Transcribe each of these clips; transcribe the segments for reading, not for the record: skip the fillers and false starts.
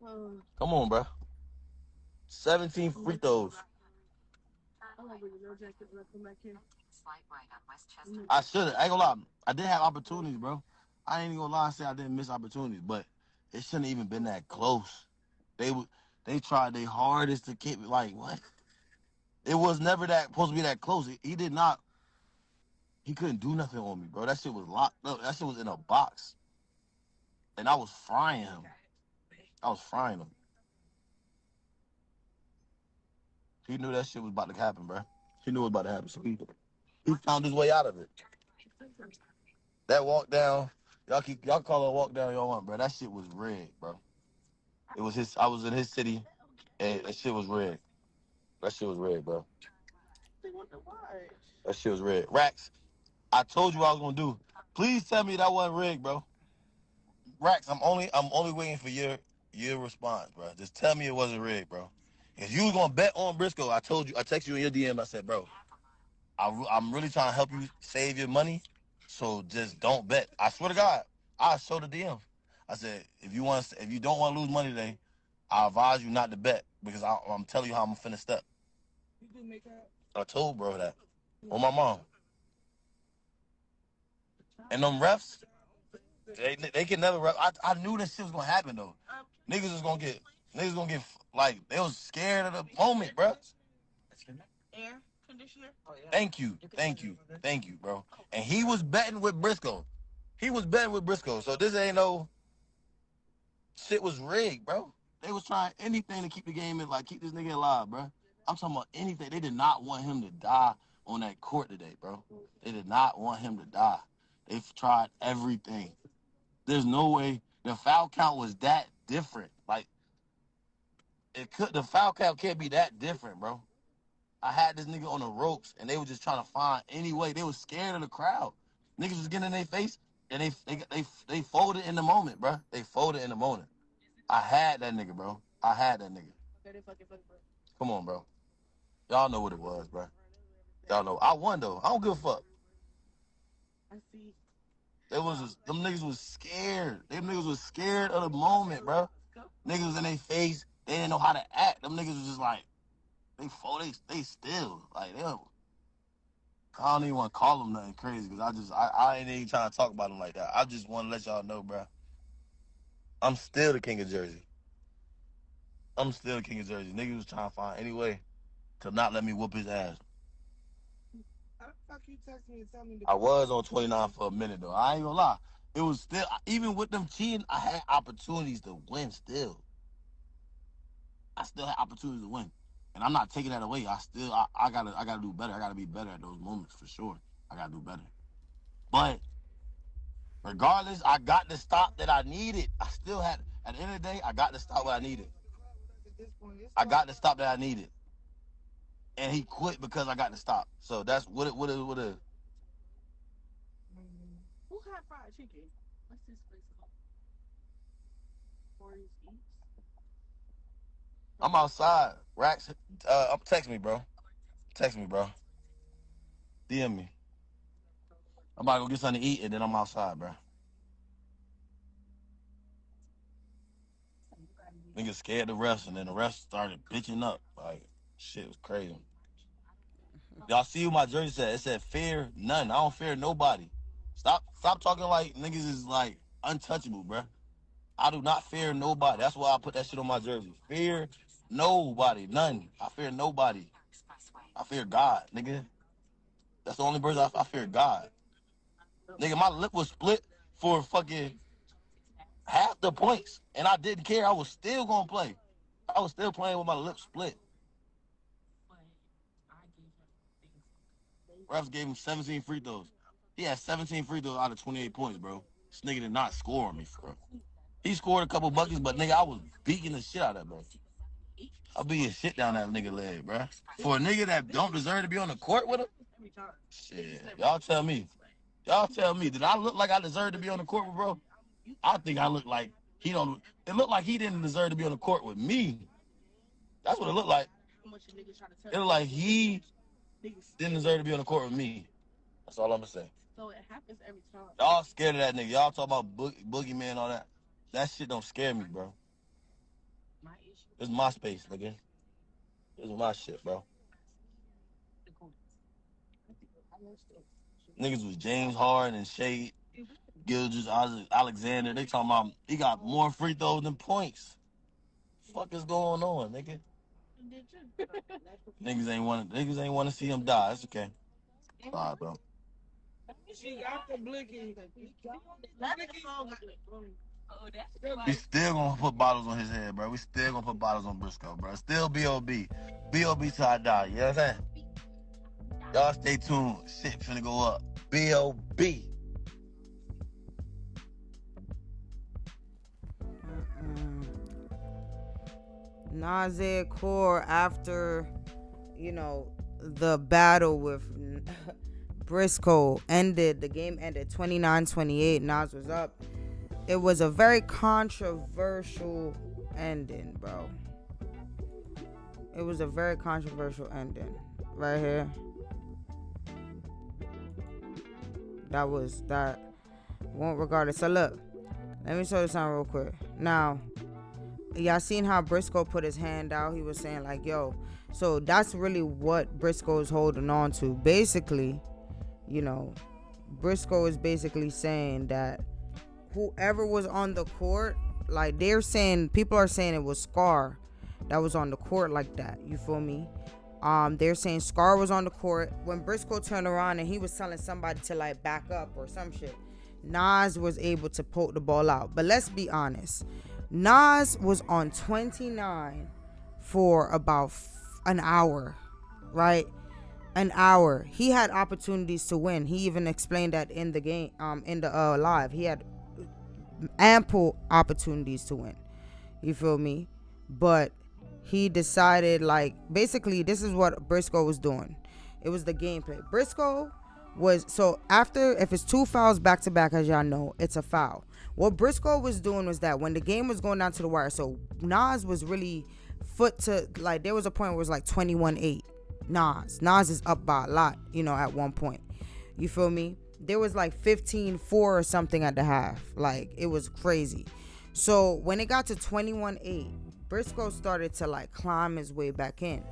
Come on, bro. 17 free throws. I should have. I ain't gonna lie. I did have opportunities, bro. I ain't even gonna lie and say I didn't miss opportunities, but it shouldn't even been that close. They would. They tried their hardest to keep it like what? It was never that supposed to be that close. He did not. He couldn't do nothing on me, bro. That shit was locked up. That shit was in a box, and I was frying him. I was frying him. He knew that shit was about to happen, bro. He knew it was about to happen, so he found his way out of it. That walk down, y'all call it a walk down y'all want, bro. That shit was rigged, bro. It was his. I was in his city, and that shit was rigged. That shit was rigged, bro. That shit was rigged. Rax, I told you what I was gonna do. Please tell me that wasn't rigged, bro. Rax, I'm only waiting for your response, bro. Just tell me it wasn't rigged, bro. If you was gonna bet on Briscoe, I told you. I texted you in your DM. I said, bro, I'm really trying to help you save your money, so just don't bet. I swear to God, I showed the DM. I said, if you don't want to lose money today, I advise you not to bet because I'm telling you how I'm finna step. I told bro that on my mom and them refs. They can never ref. I knew this shit was gonna happen though. Niggas gonna get like they was scared of the moment, bro. Thank you, bro. And he was betting with Briscoe. He was betting with Briscoe. So this ain't no shit was rigged, bro. They was trying anything to keep the game in, like keep this nigga alive, bro. I'm talking about anything. They did not want him to die on that court today, bro. They did not want him to die. They've tried everything. There's no way the foul count was that different. Like the foul count can't be that different, bro. I had this nigga on the ropes and they were just trying to find any way. They was scared of the crowd. Niggas was getting in their face and they folded in the moment, bro. They folded in the moment. I had that nigga, bro. I had that nigga. Come on, bro. Y'all know what it was, bro. Y'all know. I won though. I don't give a fuck. Them niggas was scared. Them niggas was scared of the moment, bro. Niggas was in their face. They didn't know how to act. Them niggas was just like they still like they. I don't even want to call them nothing crazy because I ain't even trying to talk about them like that. I just want to let y'all know, bro. I'm still the king of Jersey. I'm still the king of Jersey. Niggas was trying to find any way to not let me whoop his ass. I was on 29 for a minute though. I ain't gonna lie. It was still even with them cheating, I had opportunities to win still. I still had opportunities to win. And I'm not taking that away. I gotta do better. I gotta be better at those moments for sure. I gotta do better. But regardless, I got the stop that I needed. I still had at the end of the day, I got the stop what I needed. I got the stop that I needed. And he quit because I got the stop. So that's what it. I'm outside. Rax, text me, bro. Text me, bro. DM me. I'm about to go get something to eat and then I'm outside, bro. Niggas scared the refs and then the refs started bitching up. Like, shit was crazy. Y'all see what my jersey said? It said fear none. I don't fear nobody. Stop talking like niggas is like untouchable, bro. I do not fear nobody. That's why I put that shit on my jersey. Fear nobody. None. I fear nobody. I fear God, nigga. That's the only person I fear God. Nigga, my lip was split for fucking half the points, and I didn't care. I was still gonna play. I was still playing with my lip split. Refs gave him 17 free throws. He had 17 free throws out of 28 points, bro. This nigga did not score on me, bro. He scored a couple buckets, but nigga, I was beating the shit out of that, bro. I beat shit down that nigga leg, bro. For a nigga that don't deserve to be on the court with him, shit. Y'all tell me. Y'all tell me. Did I look like I deserved to be on the court with bro? I think I look like he don't. It looked like he didn't deserve to be on the court with me. That's what it looked like. It looked like he didn't deserve to be on the court with me. That's all I'm gonna say. Y'all scared of that nigga. Y'all talk about boogeyman and all that. That shit don't scare me, bro. This is my space, nigga. This is my shit, bro. Niggas was James Harden and Shea Gilgeous Alexander. They talking about he got more free throws than points. Fuck is going on, nigga? Niggas ain't want to see him die. It's okay. All right, bro. We still gonna put bottles on his head, bro. We still gonna put bottles on Briscoe, bro. Still B.O.B. B.O.B. till I die. You know what I'm saying? Y'all stay tuned. Shit finna go up. B.O.B. Nasir Core, after, the battle with Briscoe ended, the game ended 29-28. Nas was up. It was a very controversial ending, bro. It was a very controversial ending. Right here. That won't regard it. So look, let me show this on real quick. Now, y'all seen how Briscoe put his hand out? He was saying like, yo, so that's really what Briscoe is holding on to. Basically, Briscoe is basically saying that whoever was on the court, like people are saying it was Scar that was on the court like that. You feel me? They're saying Scar was on the court when Briscoe turned around and he was telling somebody to like back up or some shit. Nas was able to poke the ball out. But let's be honest. Nas was on 29 for about an hour, right? An hour. He had opportunities to win. He even explained that in the game, in the live. He had ample opportunities to win. You feel me? But he decided, like, basically this is what Briscoe was doing. It was the gameplay. Briscoe was, so after, if it's 2 fouls back to back, as y'all know, it's a foul. What Briscoe was doing was that when the game was going down to the wire, so Nas was really like, there was a point where it was like 21-8. Nas is up by a lot, at one point. You feel me? There was like 15-4 or something at the half. Like, it was crazy. So when it got to 21-8, Briscoe started to like climb his way back in,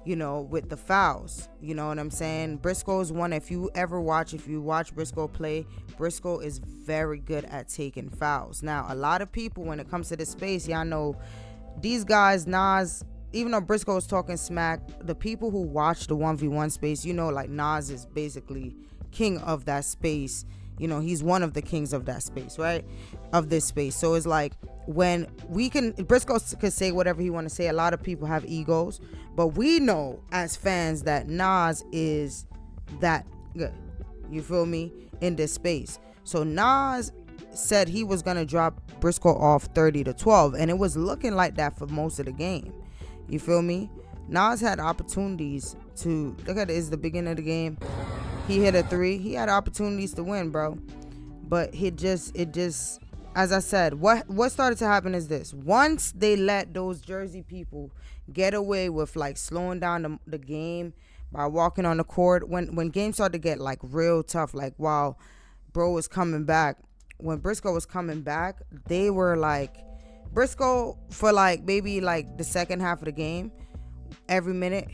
with the fouls. You know what I'm saying? Briscoe is one, if you watch Briscoe play, Briscoe is very good at taking fouls. Now, a lot of people, when it comes to this space, y'all know these guys, Nas, even though Briscoe was talking smack, the people who watch the 1v1 space, like Nas is basically king of that space. He's one of the kings of that space, right? Of this space. So it's like, when Briscoe could say whatever he want to say. A lot of people have egos, but we know as fans that Nas is that good. You feel me? In this space. So Nas said he was going to drop Briscoe off 30-12, and it was looking like that for most of the game. You feel me? Nas had opportunities to, look at it, it's the beginning of the game. He hit a 3. He had opportunities to win, bro. But it just, as I said, what started to happen is this. Once they let those Jersey people get away with like slowing down the game by walking on the court, when games started to get like real tough, like while bro was coming back, when Briscoe was coming back, they were like, Briscoe for like maybe like the second half of the game, every minute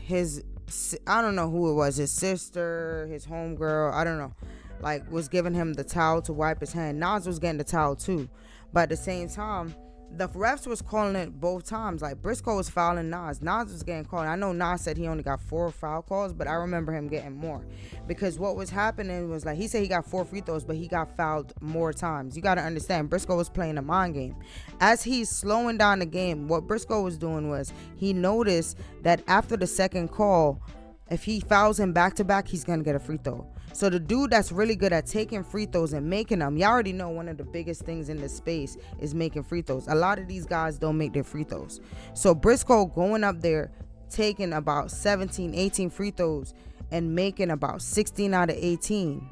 I don't know who it was, his sister, his homegirl, I don't know, like was giving him the towel to wipe his hand. Nas was getting the towel too, but at the same time, the refs was calling it both times. Like Briscoe was fouling Nas was getting called. I know Nas said he only got 4 foul calls, but I remember him getting more, because what was happening was like, he said he got 4 free throws, but he got fouled more times. You got to understand, Briscoe was playing a mind game. As he's slowing down the game, what Briscoe was doing was, he noticed that after the second call, if he fouls him back to back, he's gonna get a free throw. So the dude that's really good at taking free throws and making them, y'all already know one of the biggest things in this space is making free throws. A lot of these guys don't make their free throws. So Briscoe going up there, taking about 17, 18 free throws and making about 16 out of 18.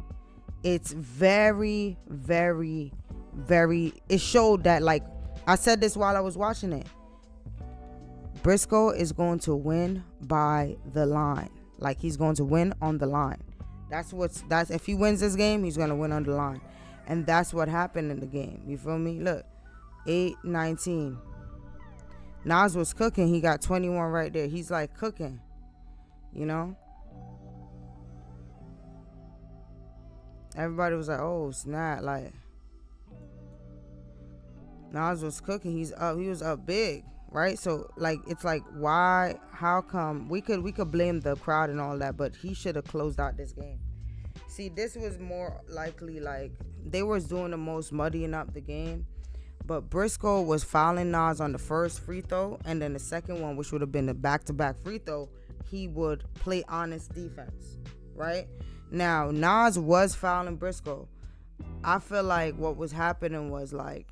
It's very, very, very, it showed that, like I said this while I was watching it, Briscoe is going to win by the line. Like, he's going to win on the line. That's if he wins this game, he's going to win on the line. And that's what happened in the game. You feel me? Look, 8-19. Nas was cooking. He got 21 right there. He's like cooking, you know? Everybody was like, oh, snap. Like, Nas was cooking. He's up. He was up big, right? So, like, it's like, why? How come? We could blame the crowd and all that, but he should have closed out this game. See, this was more likely like they was doing the most muddying up the game. But Briscoe was fouling Nas on the first free throw, and then the second one, which would have been the back-to-back free throw, he would play honest defense, right? Now, Nas was fouling Briscoe. I feel like what was happening was like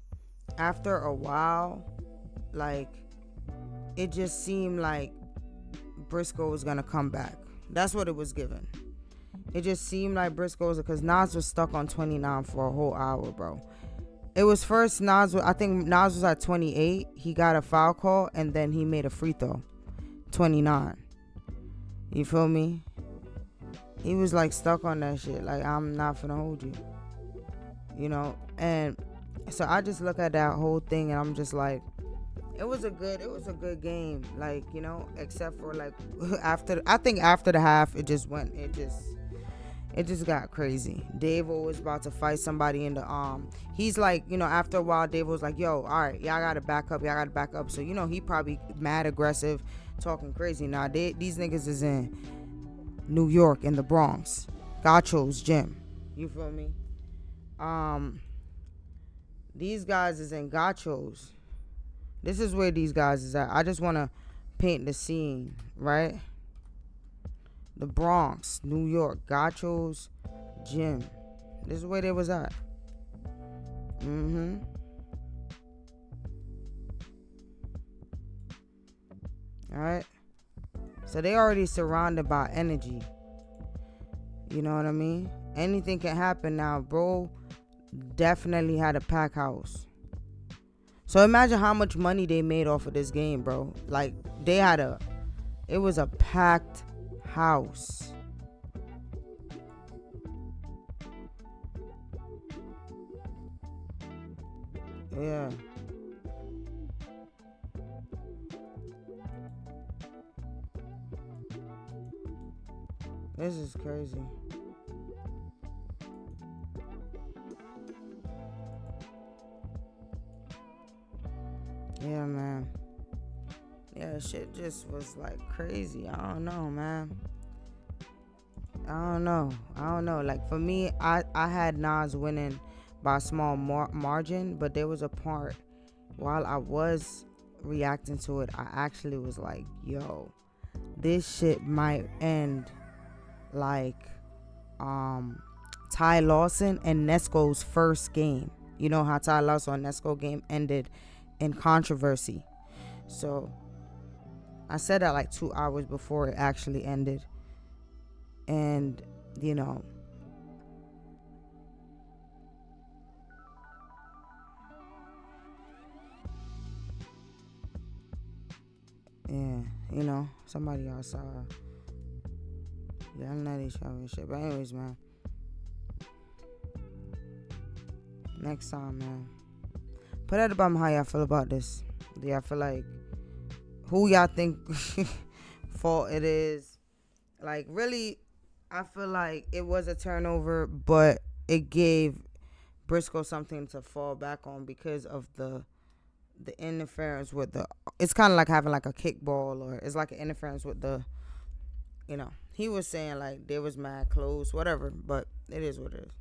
after a while, like it just seemed like Briscoe was gonna come back. That's what it was given. It just seemed like Briscoe was because Nas was stuck on 29 for a whole hour, bro. It was first Nas. I think Nas was at 28. He got a foul call and then he made a free throw. 29. You feel me? He was like stuck on that shit. Like, I'm not finna hold you. You know? And so I just look at that whole thing and I'm just like, it was a good game. Like, you know, except for like after the half it just got crazy. Davo was about to fight somebody in the he's like, you know, after a while Davo was like, yo, all right, y'all gotta back up. So, you know, he probably mad aggressive, talking crazy. Now these niggas is in New York, in the Bronx, Gacho's gym. You feel me? These guys is in Gacho's. This is where these guys is at. I just want to paint the scene, right? The Bronx, New York, Gacho's gym. This is where they was at. Alright. So they already surrounded by energy. You know what I mean? Anything can happen now. Bro definitely had a pack house. So imagine how much money they made off of this game, bro. Like, it was a packed house. Yeah. This is crazy. Yeah, man. Yeah, shit just was like crazy. I don't know, man. I don't know. Like, for me, I had Nas winning by a small margin, but there was a part while I was reacting to it, I actually was like, yo, this shit might end like Ty Lawson and Nesco's first game. You know how Ty Lawson and Nesco game ended in controversy. So I said that like 2 hours before it actually ended. And, you know, yeah, you know, somebody outside yelling at each other and shit. But anyways, man, next time, man, put at the bottom how y'all feel about this. Do y'all feel like who y'all think fault it is? Like, really, I feel like it was a turnover, but it gave Briscoe something to fall back on because of the interference with the. It's kind of like having like a kickball, or it's like an interference with the. You know, he was saying like they was mad close, whatever, but it is what it is.